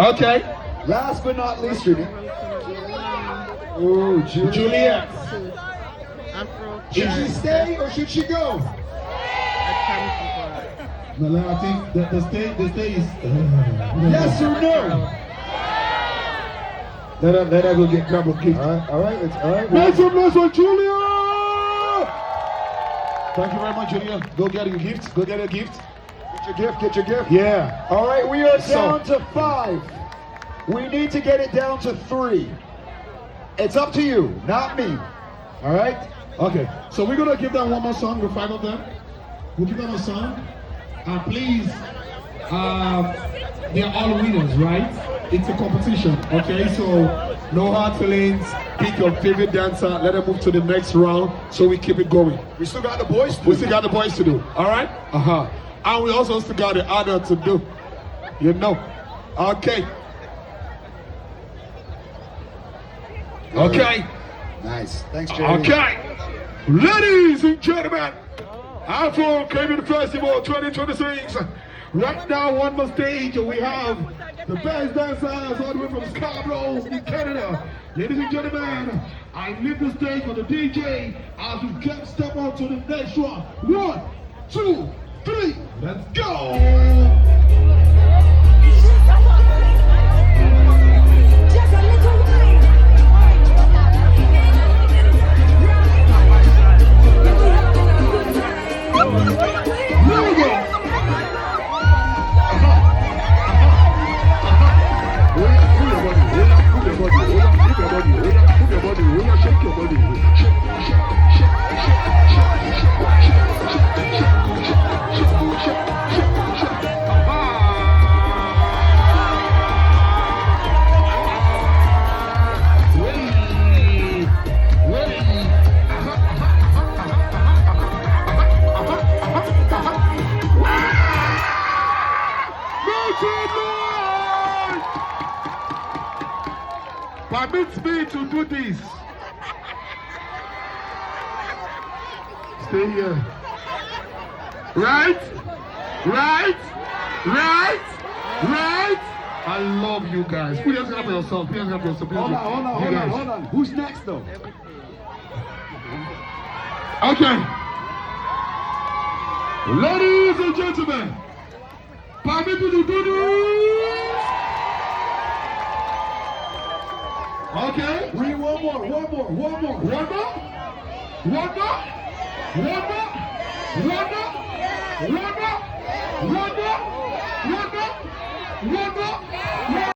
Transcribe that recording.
Okay. Last but not least, your name. Oh, Juliet. Afro. Should she stay or should she go? No, I think the stay is. Yes or no? Let her go get grab a gift. All right. Make some noise for Julia! Thank you very much, Julia. Go get your gift. Go get a gift. Get your gift. Yeah. All right, we are So- down to 5. We need to get it down to 3. It's up to you, not me. All right? Okay. So we're gonna give them one more song. The 5 of them. We'll give them a song. And please, they're all winners, right? It's a competition. Okay. So no hard feelings. Pick your favorite dancer. Let them move to the next round. So we keep it going. We still got the boys. We still got the boys to do. All right. And we also still got the other to do. You know. Okay. Okay. Nice. Thanks, Jay. Okay. Ladies and gentlemen, Afro Carib Festival 2026. Right now on the stage we have the best dancers all the way from Scarborough in Canada. Ladies and gentlemen, I leave the stage for the DJ as we get step on to the next one. 1, 2, 3, let's go! Permit me to do this. Stay here. Right? I love you guys. Put your hands up for yourself. Put your hands up for yourself. Hold on. Who's next, though? Okay. Ladies and gentlemen, permit me to do this. Okay. One more. One more.